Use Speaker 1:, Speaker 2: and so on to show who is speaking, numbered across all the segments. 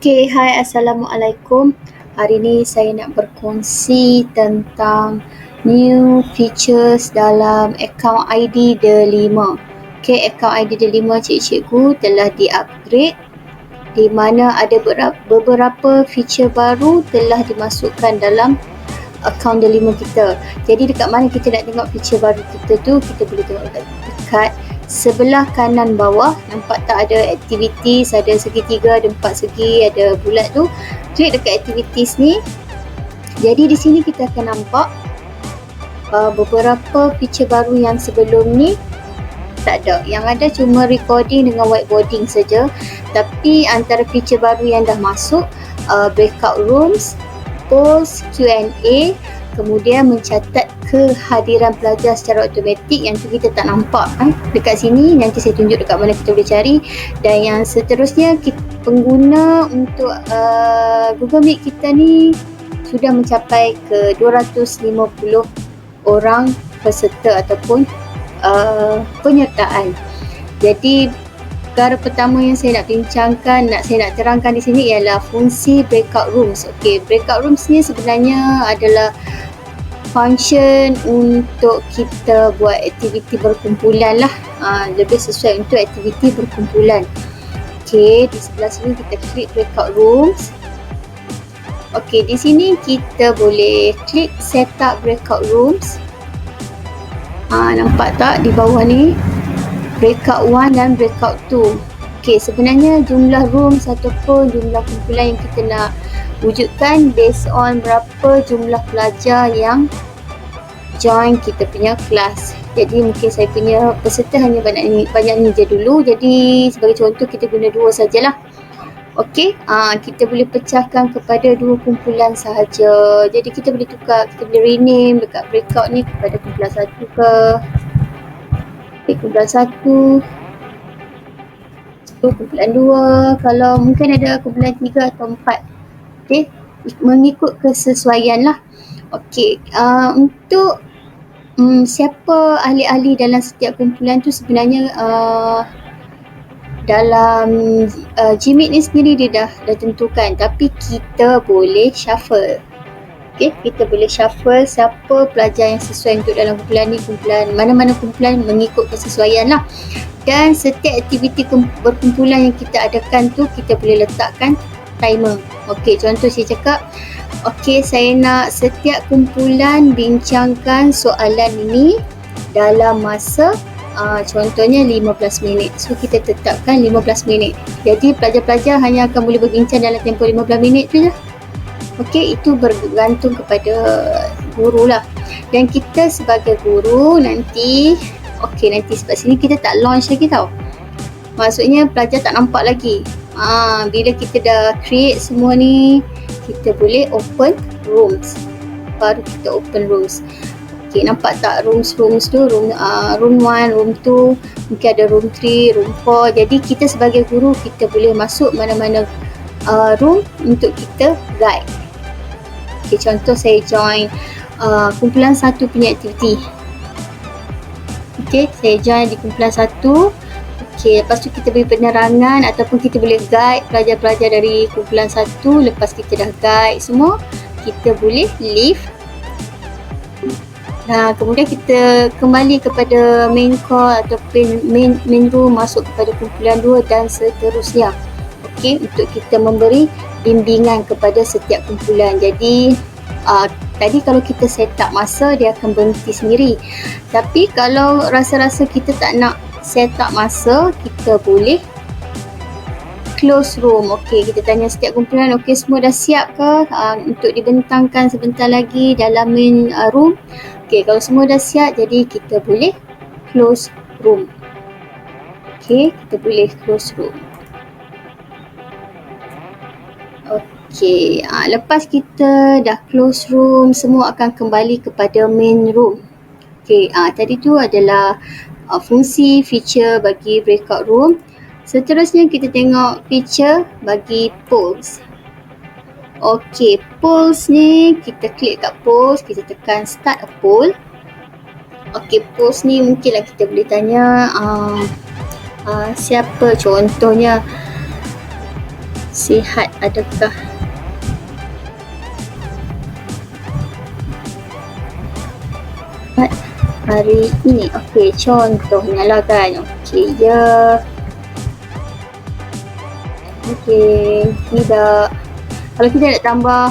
Speaker 1: Okay, hai, Assalamualaikum. Hari ni saya nak berkongsi tentang new features dalam akaun ID Delima. Okay, akaun ID Delima cikgu telah di-upgrade di mana ada beberapa feature baru telah dimasukkan dalam akaun Delima kita. Jadi dekat mana kita nak tengok feature baru kita tu, kita boleh tengok dekat sebelah kanan bawah. Nampak tak ada activities, ada segitiga, ada 4 segi, ada bulat tu. Klik dekat activities ni. Jadi di sini kita akan nampak beberapa feature baru yang sebelum ni tak ada. Yang ada cuma recording dengan whiteboarding saja. Tapi antara feature baru yang dah masuk, breakout rooms, polls, Q&A, kemudian mencatat kehadiran pelajar secara automatik. Yang tu kita tak nampak dekat sini. Nanti saya tunjuk dekat mana kita boleh cari. Dan yang seterusnya, pengguna untuk Google Meet kita ni sudah mencapai ke 250 orang peserta ataupun penyertaan. Jadi perkara pertama yang saya nak bincangkan, saya nak terangkan di sini ialah fungsi breakout rooms. Okey, breakout rooms ni sebenarnya adalah function untuk kita buat aktiviti berkumpulan lah. Lebih sesuai untuk aktiviti berkumpulan. Okey, di sebelah sini kita klik breakout rooms. Okey, di sini kita boleh klik setup breakout rooms. Nampak tak di bawah ni? Breakout 1 dan breakout 2. Okey, sebenarnya jumlah rooms ataupun jumlah kumpulan yang kita nak wujudkan based on berapa jumlah pelajar yang join kita punya kelas. Jadi mungkin saya punya peserta hanya banyak ni je dulu. Jadi sebagai contoh kita guna 2 sajalah. Okey, kita boleh pecahkan kepada 2 kumpulan sahaja. Jadi kita boleh tukar, kita boleh rename dekat breakout ni kepada kumpulan 1 ke kumpulan 1, kumpulan 2, kalau mungkin ada kumpulan 3 atau 4. Okey, mengikut kesesuaian lah. Okey, untuk siapa ahli-ahli dalam setiap kumpulan tu sebenarnya dalam Gmeet ni sendiri dia dah tentukan, tapi kita boleh shuffle. Okey, kita boleh shuffle siapa pelajar yang sesuai untuk dalam kumpulan ni, mana-mana kumpulan mengikut kesesuaian lah. Dan setiap aktiviti berkumpulan yang kita adakan tu kita boleh letakkan timer. Okey, contoh saya cakap, okey, saya nak setiap kumpulan bincangkan soalan ini dalam masa contohnya 15 minit. So kita tetapkan 15 minit. Jadi pelajar-pelajar hanya akan boleh berbincang dalam tempoh 15 minit tu je. Okey, itu bergantung kepada guru lah. Dan kita sebagai guru nanti, nanti sebab sini kita tak launch lagi tau. Maksudnya pelajar tak nampak lagi. Bila kita dah create semua ni, kita boleh open rooms. Baru kita open rooms. Okey, nampak tak rooms tu? Room 1, room 2, mungkin ada room 3, room 4. Jadi kita sebagai guru, kita boleh masuk mana-mana room untuk kita guide. Okey, contoh saya join kumpulan 1 punya aktiviti. Okey, saya join di kumpulan 1. Okey, lepas tu kita beri penerangan ataupun kita boleh guide pelajar-pelajar dari kumpulan 1. Lepas kita dah guide semua, kita boleh leave. Kemudian kita kembali kepada main call ataupun main room, masuk kepada kumpulan 2 dan seterusnya. Okey, untuk kita memberi bimbingan kepada setiap kumpulan. Jadi tadi kalau kita set up masa, dia akan berhenti sendiri. Tapi kalau rasa-rasa kita tak nak set up masa, kita boleh close room. Okey, kita tanya setiap kumpulan, okey semua dah siap ke untuk dibentangkan sebentar lagi dalam main room? Okey, kalau semua dah siap, jadi kita boleh close room. Okey, kita boleh close room. Okey, lepas kita dah close room, semua akan kembali kepada main room. Okey, tadi tu adalah fungsi feature bagi breakout room. Seterusnya kita tengok feature bagi polls. Okey, polls ni kita klik kat polls, kita tekan start a poll. Okey, polls ni mungkinlah kita boleh tanya siapa, contohnya sihat adakah hari ini. Okey, contohnya lah kan. Okey, ya. Okey, tidak. Kalau kita nak tambah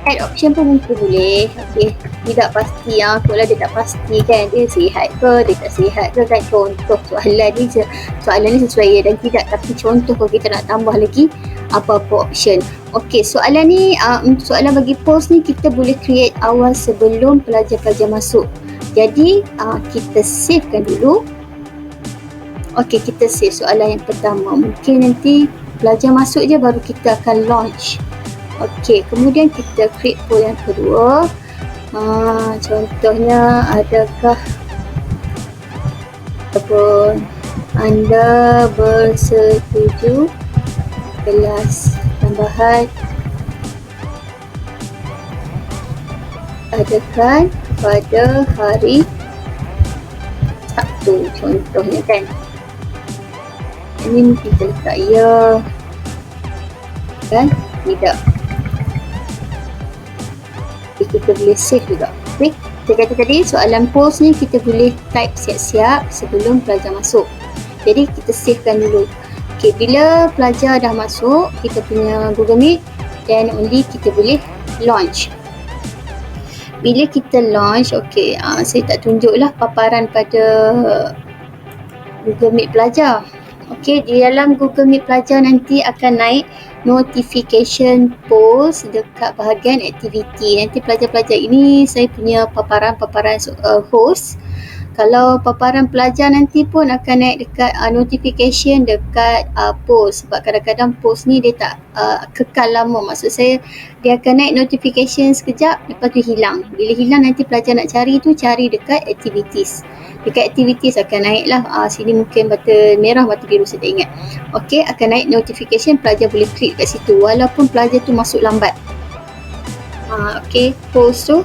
Speaker 1: add option pun mungkin boleh. Okey, tidak pasti. Kalau dia tak pasti kan, dia sihat ke, dia tak sihat ke kan. Contoh soalan ni sesuai ya dan tidak. Tapi contoh kalau kita nak tambah lagi apa-apa option. Okey, soalan ni soalan bagi post ni kita boleh create awal sebelum pelajar-pelajar masuk. Jadi kita savekan dulu. Okey, kita save soalan yang pertama. Mungkin nanti pelajar masuk je baru kita akan launch. Okey, kemudian kita create poll yang kedua. Contohnya, adakah anda bersetuju kelas tambahan adakan pada hari Sabtu, contohnya kan. Ini mungkin kita letak ya kan, tidak. Kita boleh save juga. Okay. Saya kata tadi soalan post ni kita boleh type siap-siap sebelum pelajar masuk. Jadi kita savekan dulu. Okay, bila pelajar dah masuk kita punya Google Meet, then only kita boleh launch. Bila kita launch, okay, saya tak tunjuklah paparan pada Google Meet pelajar. Okey, di dalam Google Meet pelajar nanti akan naik notification post dekat bahagian aktiviti. Nanti pelajar-pelajar ini saya punya paparan-paparan host. Kalau paparan pelajar nanti pun akan naik dekat notification dekat post. Sebab kadang-kadang post ni dia tak kekal lama. Maksud saya dia akan naik notification sekejap, lepas tu hilang. Bila hilang nanti pelajar nak cari tu, cari dekat activities. Dekat activities akan naik lah. Sini mungkin button merah, button biru, saya tak ingat. Okey, akan naik notification, pelajar boleh klik kat situ walaupun pelajar tu masuk lambat. Okey, post tu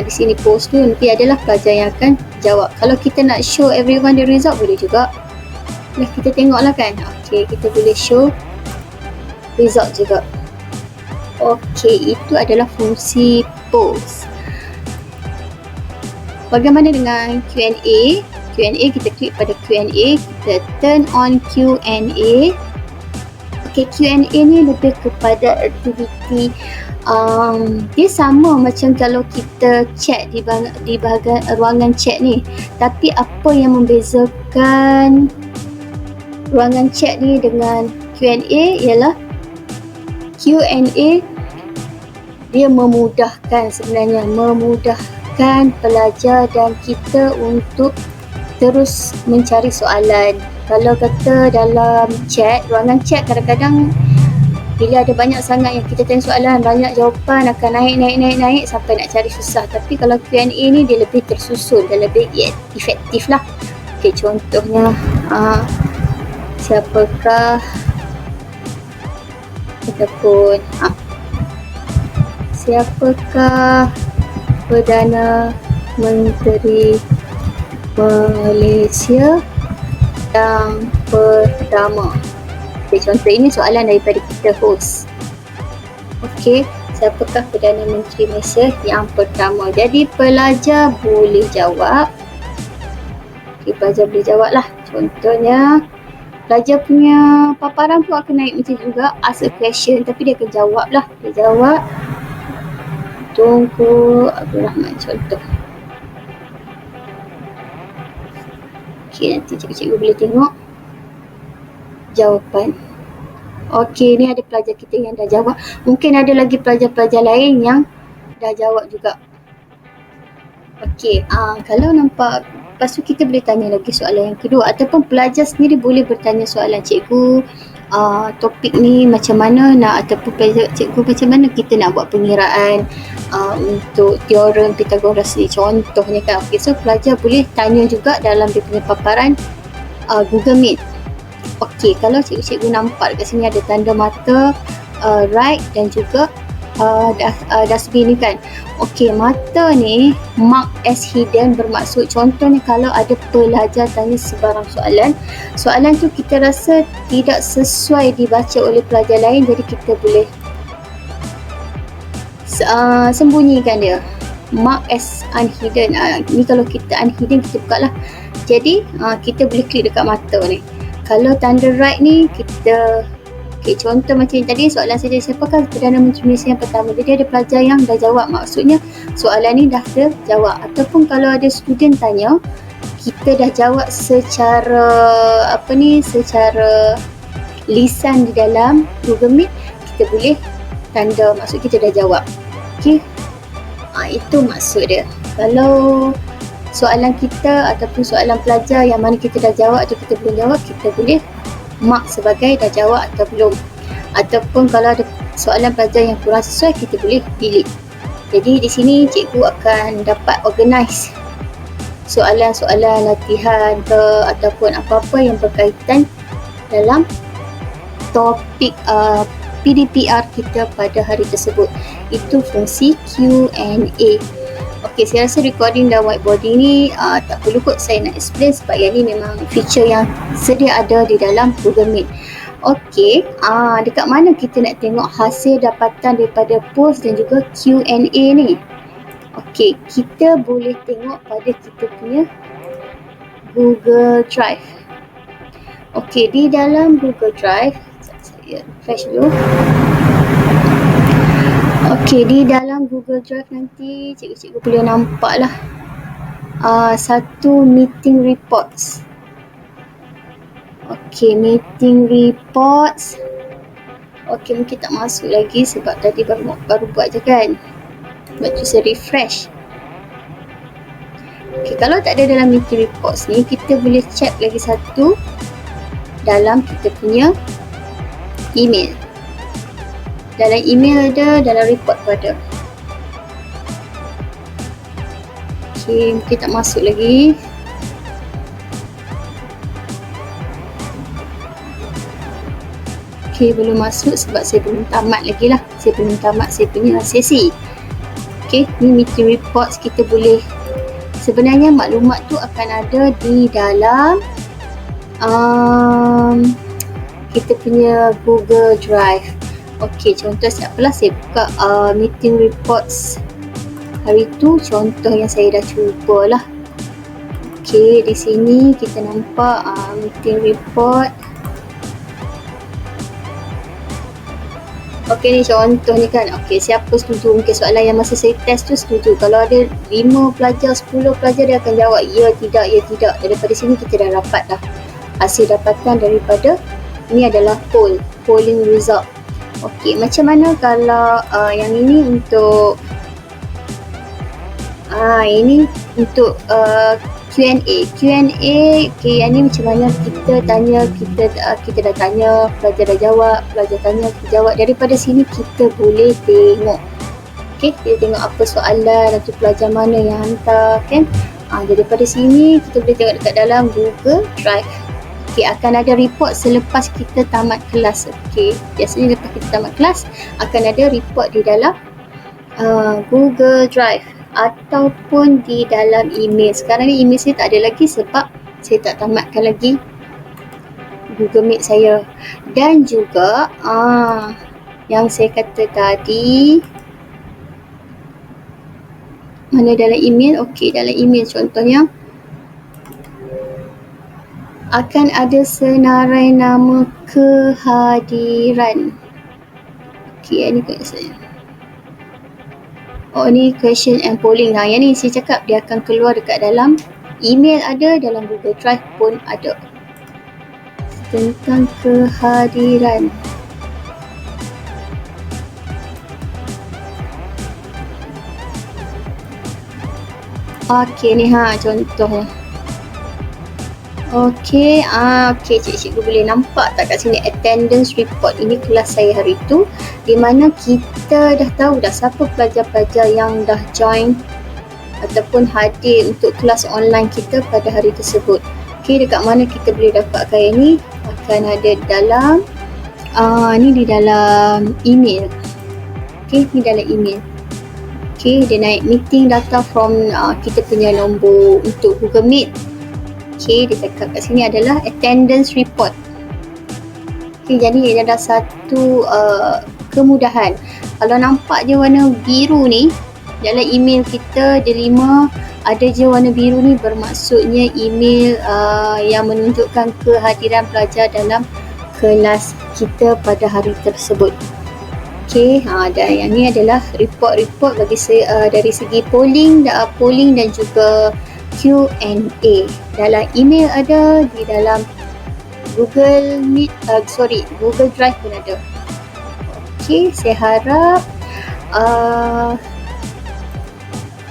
Speaker 1: di sini post tu nanti adalah pelajar yang akan jawab. Kalau kita nak show everyone the result boleh juga. Nah, kita tengoklah kan. Okey, kita boleh show result juga. Okey, itu adalah fungsi post. Bagaimana dengan Q&A? Q&A, kita klik pada Q&A, kita turn on Q&A. Okey, Q&A ni lebih kepada aktiviti dia sama macam kalau kita chat di bahagian ruangan chat ni. Tapi apa yang membezakan ruangan chat ni dengan Q&A ialah Q&A dia memudahkan, sebenarnya memudahkan pelajar dan kita untuk terus mencari soalan. Kalau kata dalam chat, ruangan chat kadang-kadang bila ada banyak sangat yang kita tanya soalan, banyak jawapan akan naik sampai nak cari susah. Tapi kalau Q&A ni dia lebih tersusun dan lebih efektif lah. Okay, contohnya siapakah ataupun siapakah Perdana Menteri Malaysia yang pertama. Okay, contoh ini soalan daripada kita host. Okey, siapakah Perdana Menteri Malaysia yang pertama? Jadi pelajar boleh jawab. Okey, pelajar boleh jawab lah. Contohnya, pelajar punya paparan pun akan naik macam juga. Ask a question, tapi dia akan jawab lah. Dia jawab, Tunku Abdul Rahman, contoh. Okey, nanti cikgu boleh tengok jawapan. Okey, ni ada pelajar kita yang dah jawab. Mungkin ada lagi pelajar-pelajar lain yang dah jawab juga. Okey, kalau nampak, lepas tu kita boleh tanya lagi soalan yang kedua, ataupun pelajar sendiri boleh bertanya soalan, cikgu, topik ni macam mana nak, ataupun pelajar, cikgu macam mana kita nak buat pengiraan untuk teorem Pythagoras ni contohnya kan. Okey, so pelajar boleh tanya juga dalam dia punya paparan Google Meet. Okey, kalau cikgu nampak dekat sini ada tanda mata right dan juga dustbin ni kan. Okey, mata ni mark as hidden bermaksud contohnya kalau ada pelajar tanya sebarang soalan tu kita rasa tidak sesuai dibaca oleh pelajar lain, jadi kita boleh sembunyikan dia. Mark as unhidden. Ni kalau kita unhidden kita buka lah. Jadi kita boleh klik dekat mata ni. Kalau tanda right ni kita contoh macam tadi soalan saya, siapakah Perdana Menteri Malaysia yang pertama? Jadi ada pelajar yang dah jawab, maksudnya soalan ni dah terjawab. Ataupun kalau ada student tanya, kita dah jawab secara secara lisan di dalam Google Meet, kita boleh tanda maksud kita dah jawab. Okey, itu maksud dia. Kalau soalan kita ataupun soalan pelajar yang mana kita dah jawab atau kita belum jawab, kita boleh mark sebagai dah jawab atau belum. Ataupun kalau ada soalan pelajar yang kurang sesuai, kita boleh delete. Jadi di sini cikgu akan dapat organize soalan-soalan latihan ke ataupun apa-apa yang berkaitan dalam topik PDPR kita pada hari tersebut. Itu fungsi Q&A. Okey, saya rasa recording dan whiteboarding ni tak perlu kot saya nak explain sebab yang ni memang feature yang sedia ada di dalam Google Meet. Okey, dekat mana kita nak tengok hasil dapatan daripada post dan juga Q&A ni? Okey, kita boleh tengok pada kita punya Google Drive. Okey, di dalam Google Drive, saya refresh dulu. Okey, di dalam Google Drive nanti cikgu-cikgu boleh nampak lah satu meeting reports. Okey, meeting reports. Okey, mungkin tak masuk lagi sebab tadi baru buat je kan. Sebab tu saya refresh. Okey, kalau tak ada dalam meeting reports ni, kita boleh check lagi satu dalam kita punya email. Dalam email ada, dalam report pun ada. Okey, mungkin tak masuk lagi. Okey, belum masuk sebab saya belum tamat lagi lah. Saya belum tamat saya punya sesi. Okey, ni meeting reports kita boleh. Sebenarnya maklumat tu akan ada di dalam kita punya Google Drive. Okey, contoh siapalah saya buka meeting reports hari tu, contoh yang saya dah cuba lah. Okey, di sini kita nampak meeting report. Okey, ni contoh ni kan. Okey, siapa setuju? Mungkin soalan yang masa saya test tu setuju. Kalau ada 5 pelajar, 10 pelajar, dia akan jawab ya, tidak, ya, tidak. Daripada sini kita dah dapat dah hasil dapatan daripada ini adalah polling result. Okey, macam mana kalau yang ini untuk ini untuk Q&A. Okey, yang ni macam mana kita tanya, kita dah tanya, pelajar dah jawab, pelajar tanya, kita jawab. Daripada sini kita boleh tengok. Okey, kita tengok apa soalan atau pelajar mana yang hantar kan. Daripada sini kita boleh tengok dekat dalam Google Drive. Okey, akan ada report selepas kita tamat kelas. Okey, biasanya lepas kita tamat kelas akan ada report di dalam Google Drive ataupun di dalam email. Sekarang ni email saya tak ada lagi sebab saya tak tamatkan lagi Google Meet saya. Dan juga yang saya kata tadi, mana dalam email? Okey, dalam email contohnya akan ada senarai nama kehadiran. Okey, ini question. Ni question and polling. Yang ni saya cakap dia akan keluar dekat dalam email ada, dalam Google Drive pun ada. Tentang kehadiran. Okey ni contoh. Okey, cikgu boleh nampak tak kat sini attendance report. Ini kelas saya hari tu, di mana kita dah tahu dah siapa pelajar-pelajar yang dah join ataupun hadir untuk kelas online kita pada hari tersebut. Okey, dekat mana kita boleh dapatkan ini? Akan ada dalam ni di dalam email. Okey, ni dalam email. Okey, dia naik meeting data from kita punya nombor untuk Google Meet. Okey, dia cakap kat sini adalah attendance report. Okey, jadi dia ada satu kemudahan. Kalau nampak je warna biru ni dalam email kita, dia 5 ada je warna biru ni, bermaksudnya email yang menunjukkan kehadiran pelajar dalam kelas kita pada hari tersebut. Okey, dan yang ni adalah report-report bagi dari segi polling dan juga Q&A. Dalam email ada, di dalam Google Meet, Google Drive pun ada. Okey, saya harap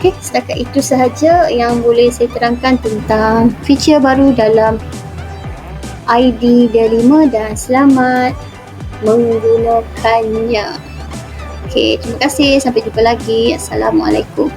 Speaker 1: okey, setakat itu sahaja yang boleh saya terangkan tentang feature baru dalam ID D5 dan selamat menggunakannya. Okey, terima kasih. Sampai jumpa lagi. Assalamualaikum.